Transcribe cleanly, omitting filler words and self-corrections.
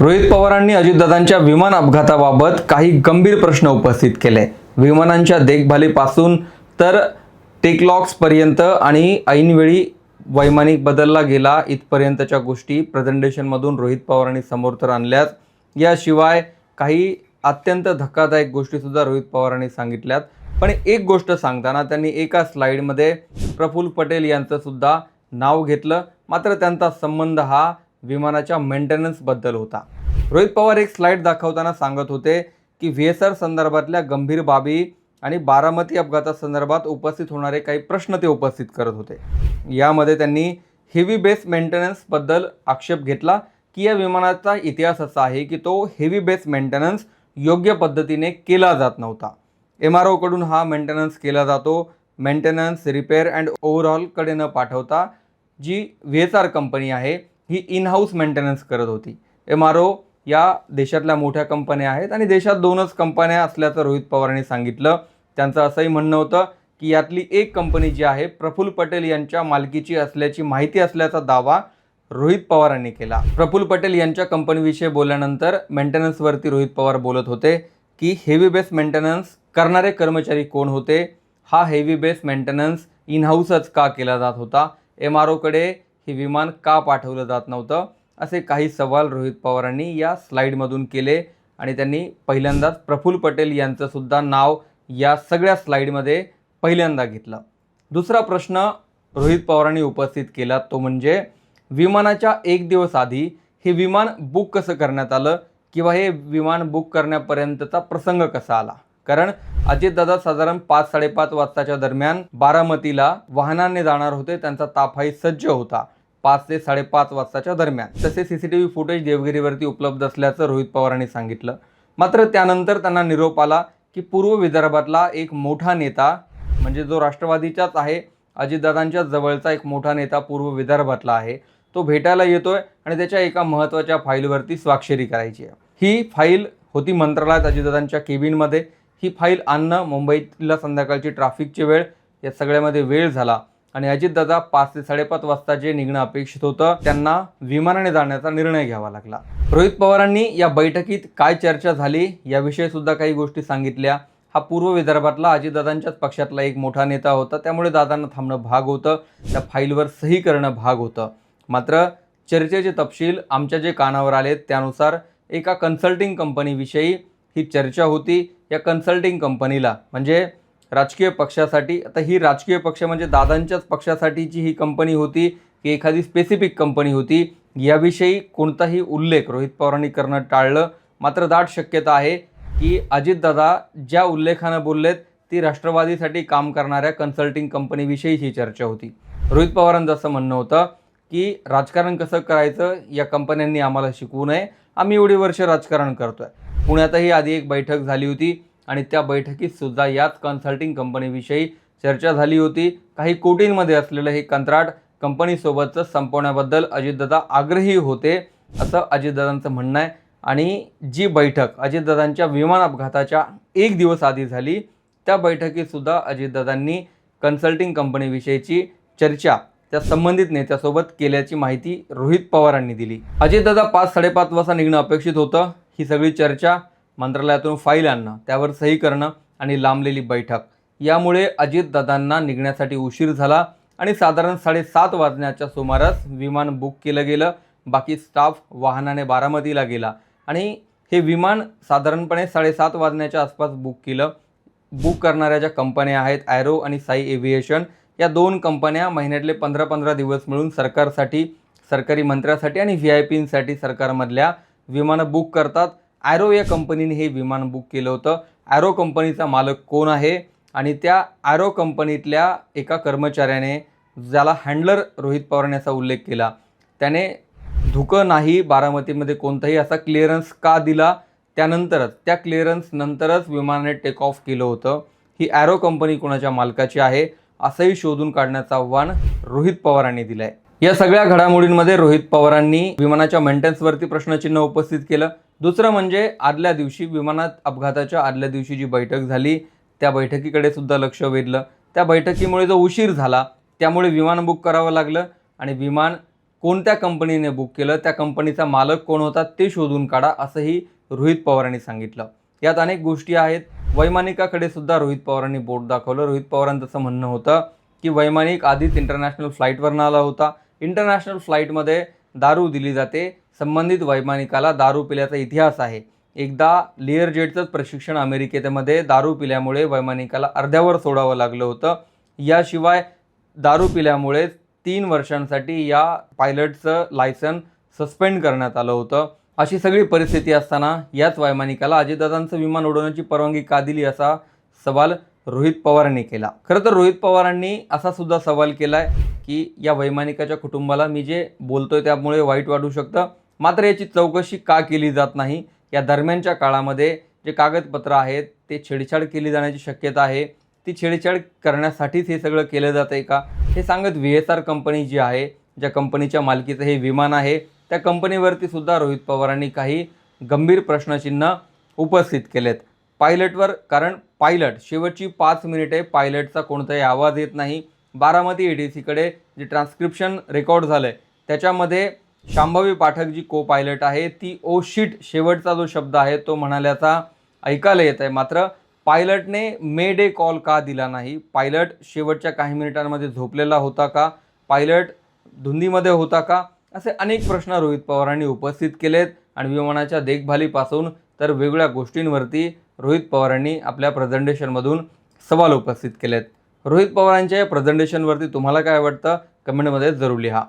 रोहित पवारांनी अजितदादांच्या विमान अपघाताबाबत काही गंभीर प्रश्न उपस्थित केले। विमानांच्या देखभालीपासून तर टेकलॉक्सपर्यंत आणि ऐनवेळी वैमानिक बदलला गेला इथपर्यंतच्या गोष्टी प्रेझेंटेशनमधून रोहित पवारांनी समोर तर आणल्यात। याशिवाय काही अत्यंत धक्कादायक गोष्टीसुद्धा रोहित पवारांनी सांगितल्यात। पण एक गोष्ट सांगताना त्यांनी एका स्लाइडमध्ये प्रफुल्ल पटेल यांचं सुद्धा नाव घेतलं, मात्र त्यांचा संबंध हा विमानाच्या मेंटेनन्स बद्दल होता। रोहित पवार एक स्लाइड दाखवताना सांगत होते की VSR संदर्भातल्या गंभीर बाबी आणि बारामती अपघातासंदर्भात उपस्थित होणारे काही प्रश्न ते उपस्थित करत होते। यामध्ये त्यांनी हेवी बेस मेंटेनन्स बद्दल आक्षेप घेतला की या विमानाचा इतिहास असा आहे की तो हेवी बेस मेंटेनन्स योग्य पद्धतीने केला जात नव्हता। MRO कडून हा मेंटेनन्स केला जातो, मेंटेनन्स रिपेअर अँड ओव्हरऑल कडे न पाठवता जी VSR कंपनी आहे ही इन हाऊस मेंटेनन्स करत होती। MRO या देशातल्या मोठ्या कंपन्या आहेत आणि देशात 2च कंपन्या असल्याचं रोहित पवारांनी सांगितलं। त्यांचं असंही म्हणणं होतं की यातली एक कंपनी जी आहे प्रफुल्ल पटेल यांच्या मालकीची असल्याची माहिती असल्याचा दावा रोहित पवारांनी केला। प्रफुल्ल पटेल यांच्या कंपनीविषयी बोलल्यानंतर मेंटेनन्सवरती रोहित पवार बोलत होते की हेवी बेस मेंटेनन्स करणारे कर्मचारी कोण होते, हा हेवी बेस मेंटेनन्स इन हाऊसच का केला जात होता, MRO कडे हे विमान का पाठवलं जात नव्हतं, असे काही सवाल रोहित पवारांनी या स्लाइडमधून केले आणि त्यांनी पहिल्यांदाच प्रफुल्ल पटेल यांचं सुद्धा नाव या सगळ्या स्लाइडमध्ये पहिल्यांदा घेतलं। दुसरा प्रश्न रोहित पवारांनी उपस्थित केला तो म्हणजे विमानाच्या एक दिवस आधी हे विमान बुक कसं करण्यात आलं किंवा हे विमान बुक करण्यापर्यंतचा प्रसंग कसा आला। कारण अजितदादा साधारण 5-5:30 वाजताच्या दरम्यान बारामतीला वाहनाने जाणार होते, त्यांचा ताफाही सज्ज होता 5 ते 5:30 वाजताच्या दरम्यान। तसे CCTV फुटेज देवगिरीवरती उपलब्ध असल्याचं रोहित पवारांनी सांगितलं। मात्र त्यानंतर त्यांना निरोप आला की पूर्व विदर्भातला एक मोठा नेता म्हणजे जो राष्ट्रवादीचाच आहे, अजितदादांच्या जवळचा एक मोठा नेता पूर्व विदर्भातला आहे, तो भेटायला येतोय आणि त्याच्या एका महत्त्वाच्या फाईलवरती स्वाक्षरी करायची आहे। ही फाईल होती मंत्रालयात अजितदादांच्या केबिनमध्ये। ही फाईल आणणं, मुंबईतला संध्याकाळची ट्रॅफिकची वेळ, या सगळ्यामध्ये वेळ झाला आणि अजितदादा 5 ते 5:30 वाजता जे निघणं अपेक्षित होतं त्यांना विमानाने जाण्याचा निर्णय घ्यावा लागला। रोहित पवारांनी या बैठकीत काय चर्चा झाली याविषयी सुद्धा काही गोष्टी सांगितल्या। हा पूर्व विदर्भातला अजितदादांच्याच पक्षातला एक मोठा नेता होता, त्यामुळे दादांना थांबणं भाग होतं, त्या फाईलवर सही करणं भाग होतं। मात्र चर्चेचे तपशील आमच्या जे कानावर आले त्यानुसार एका कन्सल्टिंग कंपनीविषयी ही चर्चा होती। या कन्सल्टिंग कंपनीला म्हणजे राजकीय पक्षासाठी, आता ही राजकीय पक्ष म्हणजे दादांच्याच पक्षासाठीची ही कंपनी होती की एखादी स्पेसिफिक कंपनी होती याविषयी कोणताही उल्लेख रोहित पवारांनी करणं टाळलं। मात्र दाट शक्यता आहे की अजितदादा ज्या उल्लेखानं बोललेत ती राष्ट्रवादीसाठी काम करणाऱ्या कन्सल्टिंग कंपनीविषयी ही चर्चा होती। रोहित पवारांचं असं म्हणणं होतं की राजकारण कसं करायचं या कंपन्यांनी आम्हाला शिकवू नये, आम्ही एवढी वर्ष राजकारण करतोय। पुण्यातही आधी एक बैठक झाली होती आणि त्या बैठकीत सुद्धा याच कन्सल्टिंग कंपनीविषयी चर्चा झाली होती। काही कोटींमध्ये असलेलं हे कंत्राट कंपनीसोबतचं संपवण्याबद्दल अजितदादा आग्रही होते असं अजितदादांचं म्हणणं आहे। आणि जी बैठक अजितदादांच्या विमान अपघाताच्या एक दिवस आधी झाली त्या बैठकीत सुद्धा अजितदादांनी कन्सल्टिंग कंपनीविषयीची चर्चा त्या संबंधित नेत्यासोबत केल्याची माहिती रोहित पवारांनी दिली। अजितदादा 5-5:30 वाजता निघणं अपेक्षित होतं। ही सगळी चर्चा, मंत्रालयातून फाईल आणणं, त्यावर सही करणं आणि लांबलेली बैठक यामुळे अजितदादांना निघण्यासाठी उशीर झाला आणि साधारण 7:30 वाजण्याच्या सुमारास विमान बुक केलं गेलं। बाकी स्टाफ वाहनाने बारामतीला गेला आणि हे विमान साधारणपणे 7:30 वाजण्याच्या आसपास बुक केलं। बुक करणाऱ्या ज्या कंपन्या आहेत ॲरो आणि साई एव्हिएशन, या 2 कंपन्या महिन्यातले 15-15 दिवस मिळून सरकारसाठी, सरकारी मंत्र्यासाठी आणि VIPंसाठी सरकारमधल्या विमानं बुक करतात। ॲरो या कंपनीने हे विमान बुक केलं होतं। ॲरो कंपनीचा मालक कोण आहे आणि त्या ॲरो कंपनीतल्या एका कर्मचाऱ्याने, ज्याला हँडलर रोहित पवारांनी असा उल्लेख केला, त्याने धुकं नाही बारामतीमध्ये कोणताही असा क्लिअरन्स का दिला, त्यानंतरच त्या क्लिअरन्स नंतरच विमानाने टेक ऑफ केलं होतं। ही ॲरो कंपनी कोणाच्या मालकाची आहे असंही शोधून काढण्याचं आव्हान रोहित पवारांनी दिलं आहे। या सगळ्या घडामोडींमध्ये रोहित पवारांनी विमानाच्या मेंटेनन्सवरती प्रश्नचिन्ह उपस्थित केलं। दुसरं म्हणजे आदल्या दिवशी विमानात अपघाताच्या आदल्या दिवशी जी बैठक झाली त्या बैठकीकडे सुद्धा लक्ष वेधलं। त्या बैठकीमुळे जो उशीर झाला त्यामुळे विमान बुक करावं लागलं आणि विमान कोणत्या कंपनीने बुक केलं, त्या कंपनीचा मालक कोण होता ते शोधून काढा, असंही रोहित पवारांनी सांगितलं. यात अनेक गोष्टी आहेत. वैमानिकाकडे सुद्धा रोहित पवारांनी बोट दाखवलं. रोहित पवारांचं असं म्हणणं होतं की वैमानिक आधीच इंटरनॅशनल फ्लाईटवरून आला होता. इंटरनॅशनल फ्लाईटमध्ये दारू दिली जाते. संबंधित वैमानिकाला दारू पिल्याचा इतिहास आहे. एकदा लेअर जेटचंच प्रशिक्षण अमेरिकेमध्ये दारू पिल्यामुळे वैमानिकाला अर्ध्यावर सोडावं लागलं होतं. याशिवाय दारू पिल्यामुळे 3 वर्षांसाठी या पायलटचं लायसन सस्पेंड करण्यात आलं होतं. अशी सगळी परिस्थिती असताना याच वैमानिकाला अजितदादांचं विमान उडवण्याची परवानगी का दिली, असा सवाल रोहित पवारांनी केला. खरं तर रोहित पवारांनी असा सुद्धा सवाल केला आहे की या वैमानिकाच्या कुटुंबाला मी जे बोलतोय त्यामुळे वाईट वाटू शकतं, मात्र याची चौकशी का केली जात नाही. या दरम्यानच्या काळामध्ये जे कागदपत्र आहेत ते छेडछाड केली जाण्याची शक्यता आहे. ती छेडछाड करण्यासाठीच हे सगळं केलं जात आहे का, हे सांगत VSR कंपनी जी आहे, ज्या कंपनीच्या मालकीचं हे विमान आहे, त्या कंपनीवरती सुद्धा रोहित पवारांनी काही गंभीर प्रश्नचिन्ह उपस्थित केलेत पायलटवर. कारण पायलट शेवटची 5 मिनिटे पायलटचा कोणताही आवाज येत नाही. बारामती ATCकडे जे ट्रान्स्क्रिप्शन रेकॉर्ड झालं आहे त्याच्यामध्ये शांभवी पाठक जी को पायलट आहे ती ओ शिट शेवटचा जो शब्द आहे तो म्हणाल्याचा ऐकायला येत आहे. मात्र पायलटने मे डे कॉल का दिला नाही? पायलट शेवटच्या काही मिनिटांमध्ये झोपलेला होता का? पायलट धुंदीमध्ये होता का? असे अनेक प्रश्न रोहित पवारांनी उपस्थित केलेत आणि विमानाच्या देखभालीपासून तर वेगवेगळ्या गोष्टींवरती रोहित पवारांनी आपल्या प्रेझेंटेशनमधून सवाल उपस्थित केलेत. रोहित पवारांच्या या प्रेझेंटेशनवरती तुम्हाला काय वाटतं? कमेंटमध्ये जरूर लिहा.